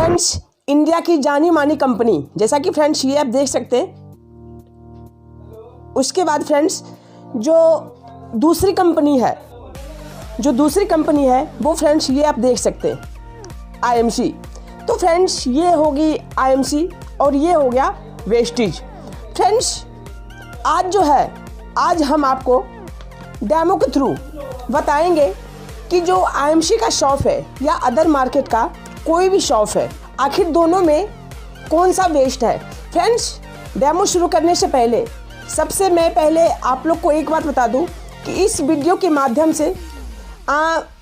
Friends India की जानी मानी कंपनी, जैसा कि फ्रेंड्स ये आप देख सकते हैं। उसके बाद फ्रेंड्स जो दूसरी कंपनी है वो फ्रेंड्स ये आप देख सकते हैं, IMC। तो फ्रेंड्स ये होगी IMC और ये हो गया वेस्टीज। फ्रेंड्स आज हम आपको डेमो के थ्रू बताएंगे कि जो IMC का शॉप है या अदर मार्केट का कोई भी शॉप है, आखिर दोनों में कौन सा बेस्ट है। फ्रेंड्स डेमो शुरू करने से पहले सबसे मैं पहले आप लोग को एक बात बता दूं कि इस वीडियो के माध्यम से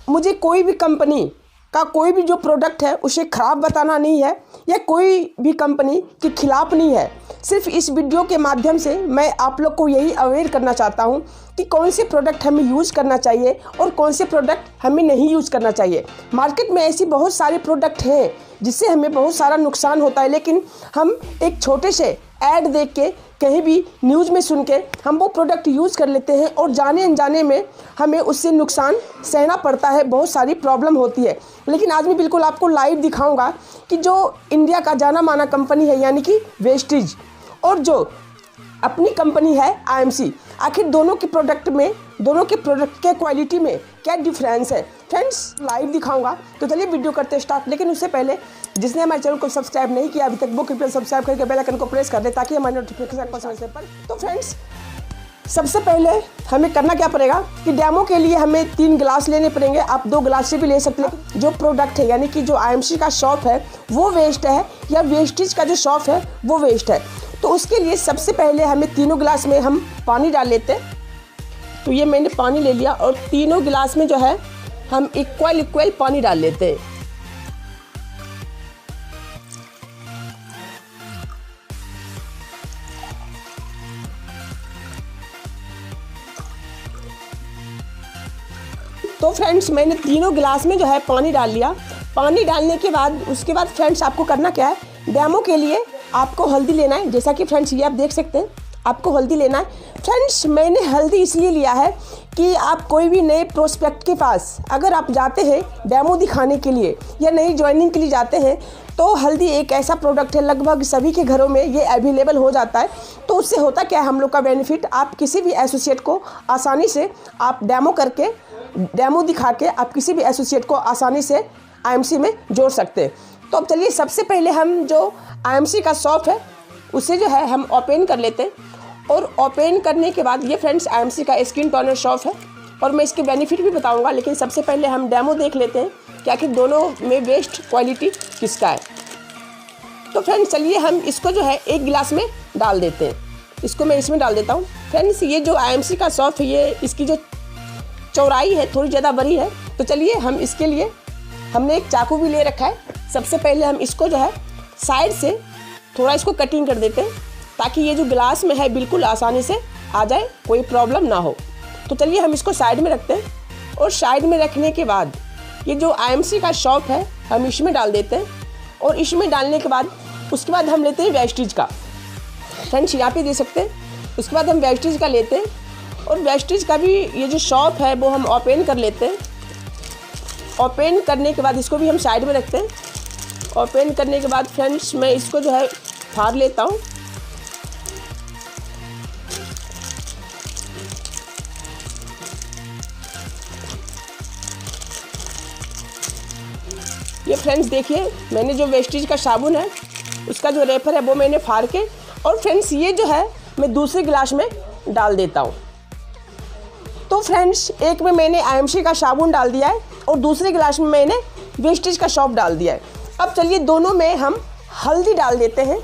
मुझे कोई भी कंपनी का कोई भी जो प्रोडक्ट है उसे ख़राब बताना नहीं है या कोई भी कंपनी के खिलाफ नहीं है। सिर्फ इस वीडियो के माध्यम से मैं आप लोग को यही अवेयर करना चाहता हूं कि कौन से प्रोडक्ट हमें यूज़ करना चाहिए और कौन से प्रोडक्ट हमें नहीं यूज़ करना चाहिए। मार्केट में ऐसी बहुत सारे प्रोडक्ट हैं जिससे हमें बहुत सारा नुकसान होता है, लेकिन हम एक छोटे से ऐड देख के कहीं भी न्यूज़ में सुन के हम वो प्रोडक्ट यूज़ कर लेते हैं और जाने अनजाने में हमें उससे नुकसान सहना पड़ता है, बहुत सारी प्रॉब्लम होती है। लेकिन आज मैं बिल्कुल आपको लाइव दिखाऊंगा कि जो इंडिया का जाना माना कंपनी है यानी कि वेस्टीज और जो अपनी कंपनी है IMC, आखिर दोनों के प्रोडक्ट के क्वालिटी में क्या डिफरेंस है। फ्रेंड्स लाइव दिखाऊंगा, तो चलिए वीडियो करते स्टार्ट। लेकिन उससे पहले जिसने हमारे चैनल को सब्सक्राइब नहीं किया अभी तक वो कृपया सब्सक्राइब करके बेल आइकन को प्रेस कर दे ताकि हमारे नोटिफिकेशन को समय से पर। तो फ्रेंड्स सबसे पहले हमें करना क्या पड़ेगा कि डेमो के लिए हमें 3 गिलास लेने पड़ेंगे। आप 2 गिलास से भी ले सकते हैं। जो प्रोडक्ट है यानी कि जो IMC का शॉप है वो वेस्ट है या वेस्टीज का जो शॉप है वो वेस्ट है। तो उसके लिए सबसे पहले हमें तीनों गिलास में हम पानी डाल लेते हैं। तो ये मैंने पानी ले लिया और तीनों गिलास में जो है हम इक्वल पानी डाल लेते हैं। तो फ्रेंड्स मैंने तीनों गिलास में जो है पानी डाल लिया। पानी डालने के बाद उसके बाद फ्रेंड्स आपको करना क्या है, डेमो के लिए आपको हल्दी लेना है। जैसा कि फ्रेंड्स ये आप देख सकते हैं, आपको हल्दी लेना है। फ्रेंड्स मैंने हल्दी इसलिए लिया है कि आप कोई भी नए प्रोस्पेक्ट के पास अगर आप जाते हैं डेमो दिखाने के लिए या नई ज्वाइनिंग के लिए जाते हैं तो हल्दी एक ऐसा प्रोडक्ट है लगभग सभी के घरों में ये अवेलेबल हो जाता है। तो उससे होता क्या है हम लोग का बेनिफिट, आप किसी भी एसोसिएट को आसानी से आप डेमो दिखा के आप किसी भी एसोसिएट को आसानी से IMC में जोड़ सकते हैं। तो अब चलिए सबसे पहले हम जो IMC का शॉप है उसे जो है हम ओपन कर लेते हैं। और ओपन करने के बाद ये फ्रेंड्स IMC का स्किन टोनर शॉप है और मैं इसके बेनिफिट भी बताऊंगा, लेकिन सबसे पहले हम डेमो देख लेते हैं कि आखिर दोनों में बेस्ट क्वालिटी किसका है। तो फ्रेंड्स चलिए हम इसको जो है 1 गिलास में डाल देते हैं। इसको मैं इसमें डाल देता हूँ। फ्रेंड्स ये जो IMC का शॉप है ये इसकी जो चौड़ाई है थोड़ी ज़्यादा बड़ी है। तो चलिए हम इसके लिए हमने एक चाकू भी ले रखा है। सबसे पहले हम इसको जो है साइड से थोड़ा इसको कटिंग कर देते हैं ताकि ये जो गिलास में है बिल्कुल आसानी से आ जाए, कोई प्रॉब्लम ना हो। तो चलिए हम इसको साइड में रखते हैं और साइड में रखने के बाद ये जो IMC का शॉप है हम इसमें डाल देते हैं। और इसमें डालने के बाद उसके बाद हम लेते हैं वेस्टीज का। फ्रेंड्स यहाँ पे दे सकते हैं। उसके बाद हम वेस्टीज का लेते हैं और वेस्टीज का भी ये जो शॉप है वो हम ओपन कर लेते हैं। ओपन करने के बाद इसको भी हम साइड में रखते हैं। ओपन करने के बाद फ्रेंड्स मैं इसको जो है फाड़ लेता हूँ। ये फ्रेंड्स देखिए मैंने जो वेस्टीज का साबुन है उसका जो रेफर है वो मैंने फाड़ के और फ्रेंड्स ये जो है मैं दूसरे गिलास में डाल देता हूँ। तो फ्रेंड्स एक में मैंने IMC का साबुन डाल दिया है और दूसरे गिलास में मैंने वेस्टीज का शॉप डाल दिया है। अब चलिए दोनों में हम हल्दी डाल देते हैं।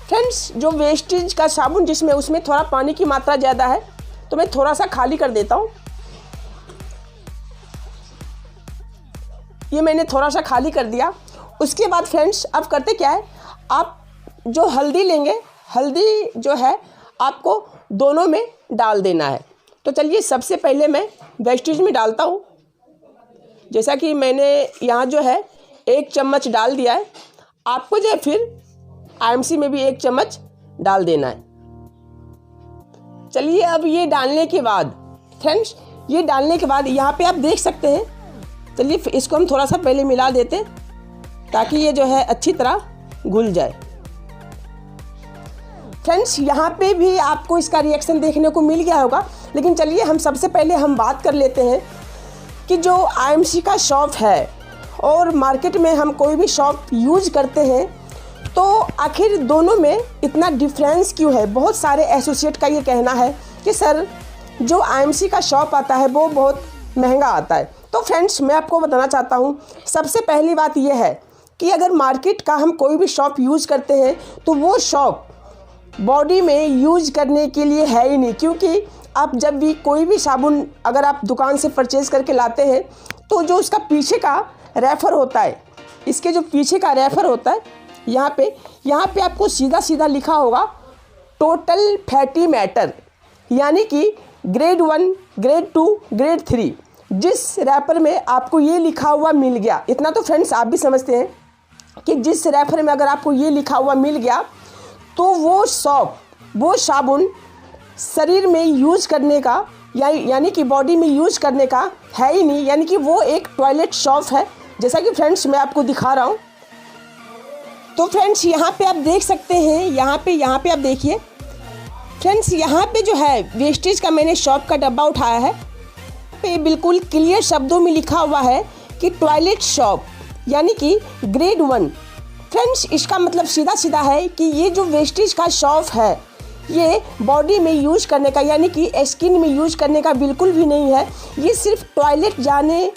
फ्रेंड्स जो वेस्टीज का साबुन जिसमें उसमें थोड़ा पानी की मात्रा ज़्यादा है तो मैं थोड़ा सा खाली कर देता हूँ। ये मैंने थोड़ा सा खाली कर दिया। उसके बाद फ्रेंड्स अब करते क्या है, आप जो हल्दी लेंगे, हल्दी जो है आपको दोनों में डाल देना है। तो चलिए सबसे पहले मैं वेस्टीज में डालता हूँ। जैसा कि मैंने यहाँ जो है 1 चम्मच डाल दिया है, आपको जो है फिर IMC में भी 1 चम्मच डाल देना है। चलिए अब ये डालने के बाद फ्रेंड्स ये डालने के बाद यहाँ पे आप देख सकते हैं। चलिए इसको हम थोड़ा सा पहले मिला देते हैं। ताकि ये जो है अच्छी तरह घुल जाए। फ्रेंड्स यहाँ पे भी आपको इसका रिएक्शन देखने को मिल गया होगा, लेकिन चलिए हम सबसे पहले हम बात कर लेते हैं कि जो IMC का शॉप है और मार्केट में हम कोई भी शॉप यूज करते हैं तो आखिर दोनों में इतना डिफरेंस क्यों है। बहुत सारे एसोसिएट का ये कहना है कि सर जो IMC का शॉप आता है वो बहुत महंगा आता है। तो फ्रेंड्स मैं आपको बताना चाहता हूँ, सबसे पहली बात ये है कि अगर मार्केट का हम कोई भी शॉप यूज़ करते हैं तो वो शॉप बॉडी में यूज करने के लिए है ही नहीं। क्योंकि आप जब भी कोई भी साबुन अगर आप दुकान से परचेज़ करके लाते हैं तो जो उसका पीछे का रेफर होता है, इसके जो पीछे का रेफर होता है यहाँ पे आपको सीधा सीधा लिखा होगा टोटल फैटी मैटर, यानी कि ग्रेड 1, ग्रेड 2, ग्रेड 3। जिस रैपर में आपको ये लिखा हुआ मिल गया, इतना तो फ्रेंड्स आप भी समझते हैं कि जिस रैपर में अगर आपको ये लिखा हुआ मिल गया तो वो साबुन शरीर में यूज करने का यानी कि बॉडी में यूज करने का है ही नहीं, यानी कि वो एक टॉयलेट शॉप है। जैसा कि फ्रेंड्स मैं आपको दिखा रहा हूँ। तो फ्रेंड्स यहाँ पे आप देख सकते हैं, यहाँ पे आप देखिए फ्रेंड्स, यहाँ पे जो है वेस्टेज का मैंने शॉप का डब्बा उठाया है, पे बिल्कुल क्लियर शब्दों में लिखा हुआ है कि टॉयलेट शॉप यानी कि ग्रेड 1। फ्रेंड्स इसका मतलब सीधा सीधा है कि ये जो वेस्टेज का शॉप है ये बॉडी में यूज करने का यानी कि स्किन में यूज करने का बिल्कुल भी नहीं है। ये सिर्फ टॉयलेट जाने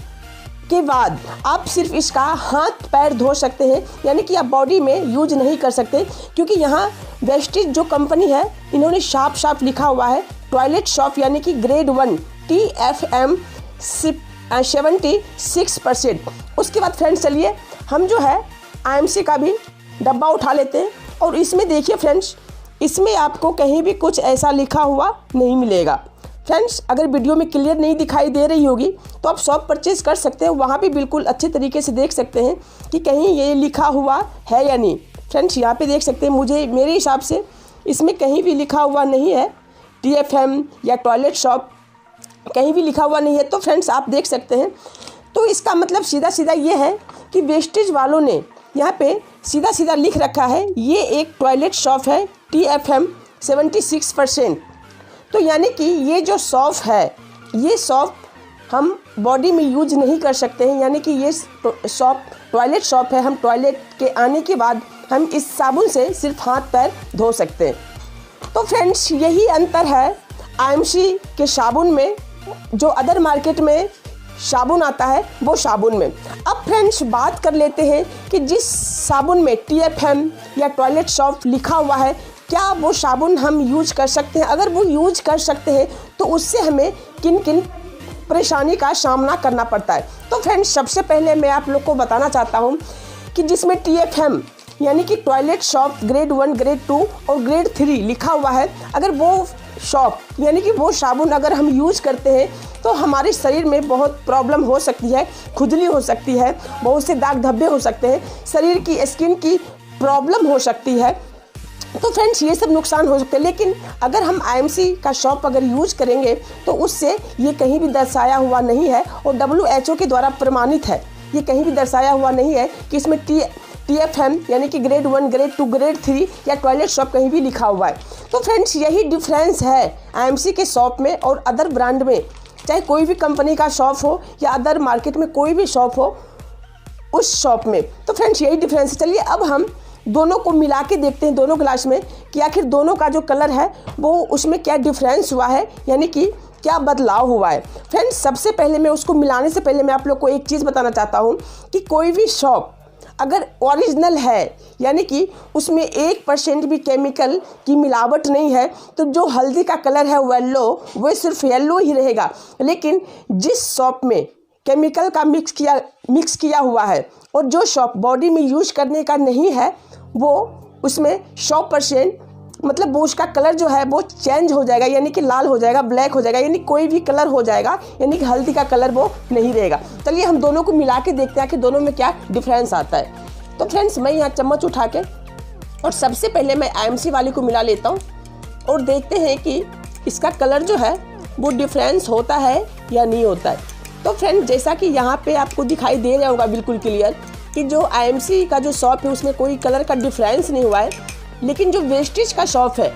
के बाद आप सिर्फ इसका हाथ पैर धो सकते हैं, यानी कि आप बॉडी में यूज नहीं कर सकते। क्योंकि यहाँ वेस्टेज जो कंपनी है इन्होंने साफ लिखा हुआ है टॉयलेट शॉप यानी कि ग्रेड 1 TFM 76%। उसके बाद फ्रेंड्स चलिए हम जो है IMC का भी डब्बा उठा लेते हैं और इसमें देखिए फ्रेंड्स, इसमें आपको कहीं भी कुछ ऐसा लिखा हुआ नहीं मिलेगा। फ्रेंड्स अगर वीडियो में क्लियर नहीं दिखाई दे रही होगी तो आप शॉप परचेज़ कर सकते हैं, वहाँ भी बिल्कुल अच्छे तरीके से देख सकते हैं कि कहीं ये लिखा हुआ है या नहीं। फ्रेंड्स यहाँ पे देख सकते हैं, मेरे हिसाब से इसमें कहीं भी लिखा हुआ नहीं है TFM या टॉयलेट शॉप, कहीं भी लिखा हुआ नहीं है। तो फ्रेंड्स आप देख सकते हैं, तो इसका मतलब सीधा सीधा ये है कि वेस्टेज वालों ने यहाँ पे सीधा सीधा लिख रखा है ये एक टॉयलेट शॉप है TFM 76%। तो यानी कि ये जो शॉप है ये शॉप हम बॉडी में यूज नहीं कर सकते हैं, यानी कि ये शॉप टॉयलेट शॉप है। हम टॉयलेट के आने के बाद हम इस साबुन से सिर्फ हाथ पैर धो सकते हैं। तो फ्रेंड्स यही अंतर है IMC के साबुन में, जो अदर मार्केट में साबुन आता है वो साबुन में। अब फ्रेंड्स बात कर लेते हैं कि जिस साबुन में TFM या टॉयलेट शॉप लिखा हुआ है क्या वो साबुन हम यूज कर सकते हैं। अगर वो यूज कर सकते हैं तो उससे हमें किन किन परेशानी का सामना करना पड़ता है। तो फ्रेंड्स सबसे पहले मैं आप लोग को बताना चाहता हूँ कि जिसमें TFM यानी कि टॉयलेट शॉप ग्रेड 1, ग्रेड 2 और ग्रेड 3 लिखा हुआ है, अगर वो शॉप यानी कि वो साबुन अगर हम यूज करते हैं तो हमारे शरीर में बहुत प्रॉब्लम हो सकती है, खुजली हो सकती है, बहुत से दाग धब्बे हो सकते हैं, शरीर की स्किन की प्रॉब्लम हो सकती है। तो फ्रेंड्स ये सब नुकसान हो सकते हैं। लेकिन अगर हम IMC का शॉप अगर यूज करेंगे तो उससे ये कहीं भी दर्शाया हुआ नहीं है और WHO के द्वारा प्रमाणित है। ये कहीं भी दर्शाया हुआ नहीं है कि इसमें TFM यानी कि ग्रेड 1, ग्रेड 2, ग्रेड 3 या टॉयलेट शॉप कहीं भी लिखा हुआ है। तो फ्रेंड्स यही डिफरेंस है IMC के शॉप में और अदर ब्रांड में, चाहे कोई भी कंपनी का शॉप हो या अदर मार्केट में कोई भी शॉप हो उस शॉप में। तो फ्रेंड्स यही डिफरेंस है। चलिए अब हम दोनों को मिला के देखते हैं दोनों ग्लास में कि आखिर दोनों का जो कलर है वो उसमें क्या डिफरेंस हुआ है, यानी कि क्या बदलाव हुआ है। फ्रेंड्स सबसे पहले मैं उसको मिलाने से पहले मैं आप लोग को एक चीज़ बताना चाहता हूँ कि कोई भी शॉप अगर ओरिजिनल है यानी कि उसमें 1% भी केमिकल की मिलावट नहीं है तो जो हल्दी का कलर है येलो वो सिर्फ येलो ही रहेगा। लेकिन जिस शॉप में केमिकल का मिक्स किया हुआ है और जो शॉप बॉडी में यूज करने का नहीं है वो उसमें 100% मतलब वो उसका कलर जो है वो चेंज हो जाएगा, यानी कि लाल हो जाएगा, ब्लैक हो जाएगा, यानी कोई भी कलर हो जाएगा, यानी कि हल्दी का कलर वो नहीं रहेगा। चलिए हम दोनों को मिला के देखते हैं कि दोनों में क्या डिफरेंस आता है। तो फ्रेंड्स मैं यहाँ चम्मच उठा के और सबसे पहले मैं IMC वाली को मिला लेता हूँ और देखते हैं कि इसका कलर जो है वो डिफरेंस होता है या नहीं होता है। तो फ्रेंड्स जैसा कि यहाँ पे आपको दिखाई दे रहा होगा बिल्कुल क्लियर कि जो IMC का जो शॉप है उसमें कोई कलर का डिफरेंस नहीं हुआ है, लेकिन जो वेस्टेज का शॉप है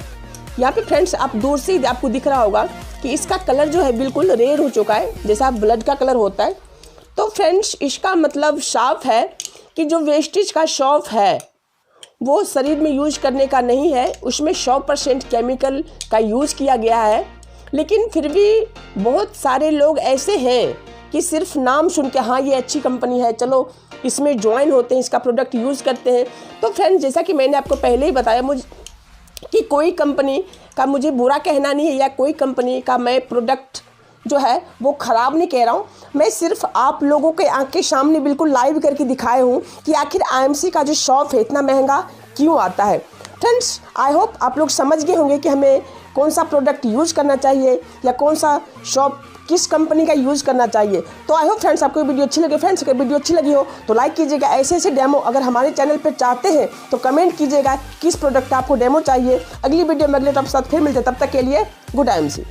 यहाँ पे फ्रेंड्स आप दूर से ही आपको दिख रहा होगा कि इसका कलर जो है बिल्कुल रेड हो चुका है, जैसा ब्लड का कलर होता है। तो फ्रेंड्स इसका मतलब साफ है कि जो वेस्टेज का शॉप है वो शरीर में यूज करने का नहीं है, उसमें 100% केमिकल का यूज किया गया है। लेकिन फिर भी बहुत सारे लोग ऐसे हैं कि सिर्फ नाम सुन के हाँ ये अच्छी कंपनी है, चलो इसमें ज्वाइन होते हैं, इसका प्रोडक्ट यूज़ करते हैं। तो फ्रेंड्स जैसा कि मैंने आपको पहले ही बताया मुझे कि कोई कंपनी का मुझे बुरा कहना नहीं है या कोई कंपनी का मैं प्रोडक्ट जो है वो ख़राब नहीं कह रहा हूँ। मैं सिर्फ आप लोगों के आँख के सामने बिल्कुल लाइव करके दिखाए हूँ कि आखिर IMC का जो शॉप है इतना महंगा क्यों आता है। फ्रेंड्स आई होप आप लोग समझ गए होंगे कि हमें कौन सा प्रोडक्ट यूज़ करना चाहिए या कौन सा शॉप किस कंपनी का यूज़ करना चाहिए। तो आई होप फ्रेंड्स आपको वीडियो अच्छी लगी। फ्रेंड्स अगर वीडियो अच्छी लगी हो तो लाइक कीजिएगा। ऐसे ऐसे डेमो अगर हमारे चैनल पर चाहते हैं तो कमेंट कीजिएगा किस प्रोडक्ट का आपको डेमो चाहिए। अगली वीडियो में अगले टॉपिक के साथ फिर मिलते हैं, तब तक के लिए गुड IMC।